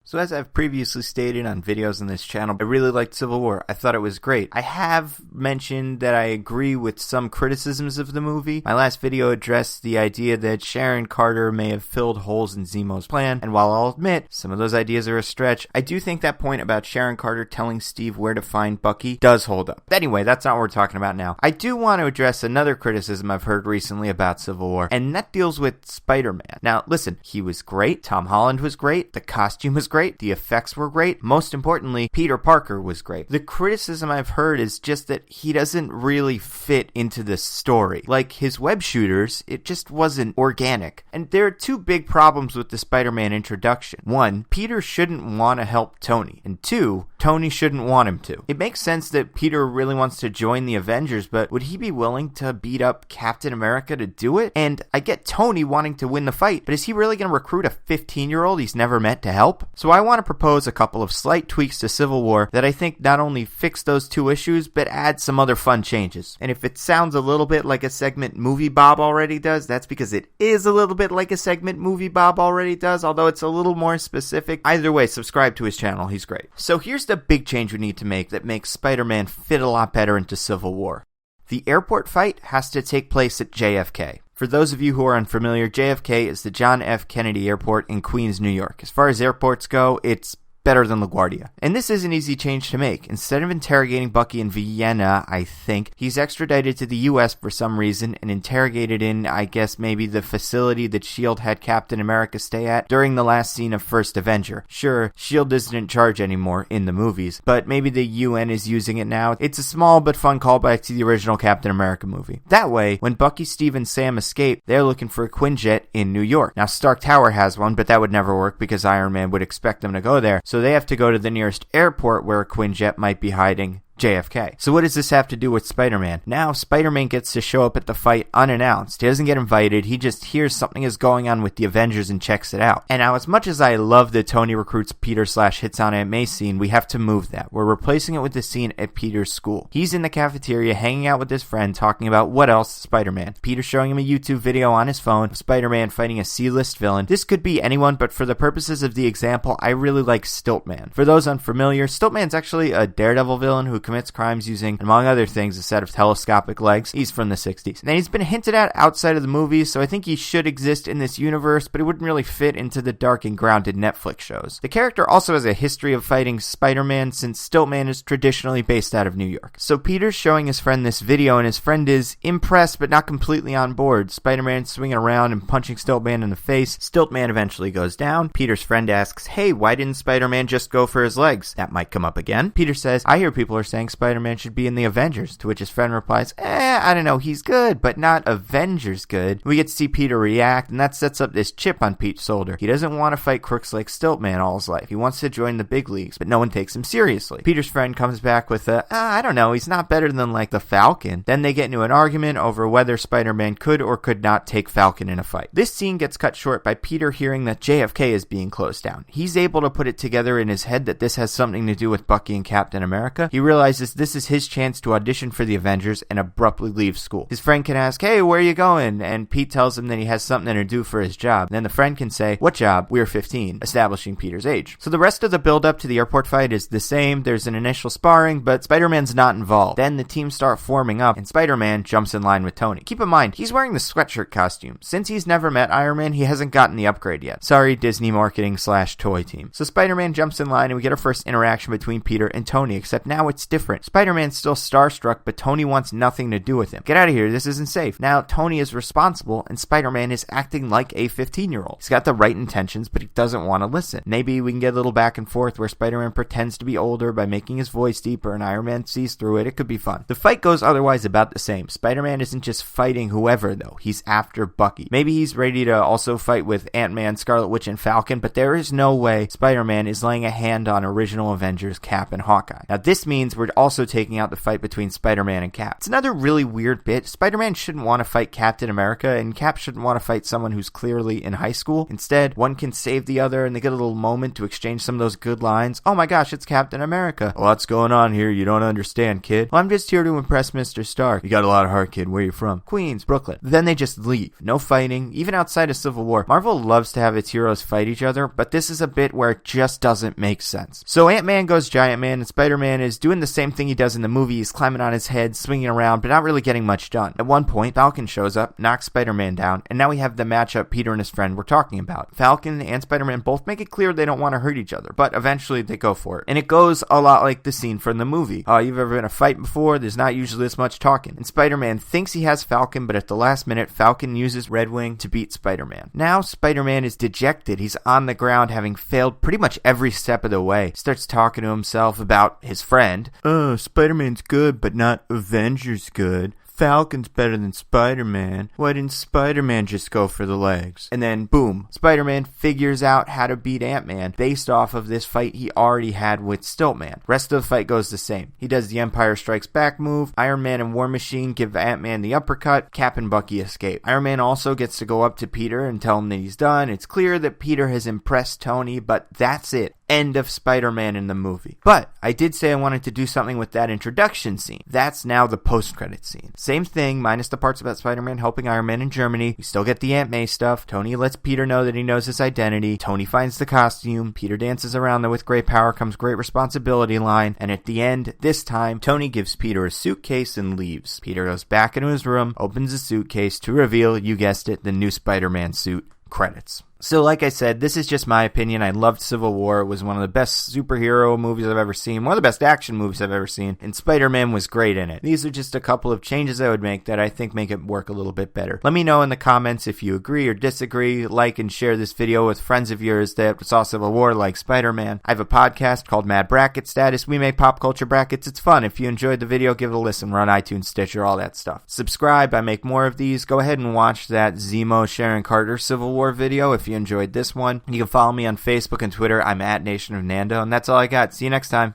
So as I've previously stated on videos on this channel, I really liked Civil War. I thought it was great. I have mentioned that I agree with some criticisms of the movie. My last video addressed the idea that Sharon Carter may have filled holes in Zemo's plan, and while I'll admit some of those ideas are a stretch, I do think that point about Sharon Carter telling Steve where to find Bucky does hold up. Anyway, that's not what we're talking about now. I do want to address another criticism I've heard recently about Civil War, and that deals with Spider-Man. Now, listen, he was great, Tom Holland was great, the costume was great, the effects were great, most importantly, Peter Parker was great. The criticism I've heard is just that he doesn't really fit into the story. Like his web shooters, it just wasn't organic. And there are two big problems with the Spider-Man introduction. One, Peter shouldn't want to help Tony. And two, Tony shouldn't want him to. It makes sense that Peter really wants to join the Avengers, but would he be willing to beat up Captain America to do it? And I get Tony wanting to win the fight, but is he really going to recruit a 15-year-old he's never met to help? So I want to propose a couple of slight tweaks to Civil War that I think not only fix those two issues, but add some other fun changes. And if it sounds a little bit like a segment Movie Bob already does, that's because it is a little bit like a segment Movie Bob already does, although it's a little more specific. Either way, subscribe to his channel, he's great. So here's the big change we need to make that makes Spider-Man fit a lot better into Civil War. The airport fight has to take place at JFK. For those of you who are unfamiliar, JFK is the John F. Kennedy Airport in Queens, New York. As far as airports go, it's better than LaGuardia. And this is an easy change to make. Instead of interrogating Bucky in Vienna, I think, he's extradited to the US for some reason and interrogated in, I guess, maybe the facility that S.H.I.E.L.D. had Captain America stay at during the last scene of First Avenger. Sure, S.H.I.E.L.D. isn't in charge anymore in the movies, but maybe the UN is using it now. It's a small but fun callback to the original Captain America movie. That way, when Bucky, Steve, and Sam escape, they're looking for a Quinjet in New York. Now, Stark Tower has one, but that would never work because Iron Man would expect them to go there. So they have to go to the nearest airport where a Quinjet might be hiding, JFK. So what does this have to do with Spider-Man? Now, Spider-Man gets to show up at the fight unannounced. He doesn't get invited. He just hears something is going on with the Avengers and checks it out. And now, as much as I love the Tony recruits Peter / hits on Aunt May scene, we have to move that. We're replacing it with the scene at Peter's school. He's in the cafeteria hanging out with his friend talking about what else Spider-Man. Peter's showing him a YouTube video on his phone of Spider-Man fighting a C-list villain. This could be anyone, but for the purposes of the example, I really like Stiltman. For those unfamiliar, Stiltman's actually a Daredevil villain who commits crimes using, among other things, a set of telescopic legs. He's from the 60s. And he's been hinted at outside of the movies, so I think he should exist in this universe, but he wouldn't really fit into the dark and grounded Netflix shows. The character also has a history of fighting Spider-Man since Stiltman is traditionally based out of New York. So Peter's showing his friend this video, and his friend is impressed but not completely on board. Spider-Man swinging around and punching Stiltman in the face. Stiltman eventually goes down. Peter's friend asks, hey, why didn't Spider-Man just go for his legs? That might come up again. Peter says, I hear people are saying Spider-Man should be in the Avengers, to which his friend replies, I don't know, he's good, but not Avengers good. We get to see Peter react, and that sets up this chip on Pete's shoulder. He doesn't want to fight crooks like Stiltman all his life. He wants to join the big leagues, but no one takes him seriously. Peter's friend comes back with I don't know, he's not better than like the Falcon. Then they get into an argument over whether Spider-Man could or could not take Falcon in a fight. This scene gets cut short by Peter hearing that JFK is being closed down. He's able to put it together in his head that this has something to do with Bucky and Captain America. He realizes this is his chance to audition for the Avengers and abruptly leave school. His friend can ask, hey, where are you going? And Pete tells him that he has something to do for his job. Then the friend can say, what job? We're 15, establishing Peter's age. So the rest of the build-up to the airport fight is the same. There's an initial sparring, but Spider-Man's not involved. Then the teams start forming up, and Spider-Man jumps in line with Tony. Keep in mind, he's wearing the sweatshirt costume. Since he's never met Iron Man, he hasn't gotten the upgrade yet. Sorry, Disney marketing / toy team. So Spider-Man jumps in line, and we get our first interaction between Peter and Tony, except now it's different. Spider-Man's still starstruck, but Tony wants nothing to do with him. Get out of here, this isn't safe. Now Tony is responsible, and Spider-Man is acting like a 15-year-old. He's got the right intentions, but he doesn't want to listen. Maybe we can get a little back and forth where Spider-Man pretends to be older by making his voice deeper, and Iron Man sees through it. It could be fun. The fight goes otherwise about the same. Spider-Man isn't just fighting whoever, though. He's after Bucky. Maybe he's ready to also fight with Ant-Man, Scarlet Witch, and Falcon, but there is no way Spider-Man is laying a hand on original Avengers Cap and Hawkeye. Now this means we're were also taking out the fight between Spider-Man and Cap. It's another really weird bit. Spider-Man shouldn't want to fight Captain America, and Cap shouldn't want to fight someone who's clearly in high school. Instead, one can save the other, and they get a little moment to exchange some of those good lines. Oh my gosh, it's Captain America. What's going on here? You don't understand, kid. Well, I'm just here to impress Mr. Stark. You got a lot of heart, kid. Where you from? Queens, Brooklyn. Then they just leave. No fighting. Even outside of Civil War, Marvel loves to have its heroes fight each other, but this is a bit where it just doesn't make sense. So Ant-Man goes Giant Man, and Spider-Man is doing the same thing he does in the movie. He's climbing on his head, swinging around, but not really getting much done. At one point, Falcon shows up, knocks Spider-Man down, and now we have the matchup Peter and his friend were talking about. Falcon and Spider-Man both make it clear they don't want to hurt each other, but eventually they go for it. And it goes a lot like the scene from the movie. You've ever been in a fight before? There's not usually this much talking. And Spider-Man thinks he has Falcon, but at the last minute, Falcon uses Red Wing to beat Spider-Man. Now Spider-Man is dejected. He's on the ground, having failed pretty much every step of the way. He starts talking to himself about his friend. Spider-Man's good, but not Avengers good. Falcon's better than Spider-Man. Why didn't Spider-Man just go for the legs? And then, boom, Spider-Man figures out how to beat Ant-Man based off of this fight he already had with Stiltman. Rest of the fight goes the same. He does the Empire Strikes Back move. Iron Man and War Machine give Ant-Man the uppercut. Cap and Bucky escape. Iron Man also gets to go up to Peter and tell him that he's done. It's clear that Peter has impressed Tony, but that's it. End of Spider-Man in the movie. But I did say I wanted to do something with that introduction scene. That's now the post-credit scene. Same thing, minus the parts about Spider-Man helping Iron Man in Germany. We still get the Aunt May stuff. Tony lets Peter know that he knows his identity. Tony finds the costume. Peter dances around the "with great power comes great responsibility" line. And at the end, this time, Tony gives Peter a suitcase and leaves. Peter goes back into his room, opens the suitcase to reveal, you guessed it, the new Spider-Man suit. Credits. So like I said, this is just my opinion. I loved Civil War. It was one of the best superhero movies I've ever seen. One of the best action movies I've ever seen. And Spider-Man was great in it. These are just a couple of changes I would make that I think make it work a little bit better. Let me know in the comments if you agree or disagree. Like and share this video with friends of yours that saw Civil War like Spider-Man. I have a podcast called Mad Bracket Status. We make pop culture brackets. It's fun. If you enjoyed the video, give it a listen. We're on iTunes, Stitcher, all that stuff. Subscribe. I make more of these. Go ahead and watch that Zemo Sharon Carter Civil War video if you enjoyed this one. You can follow me on Facebook and Twitter. I'm at Nation of Nando, and that's all I got. See you next time.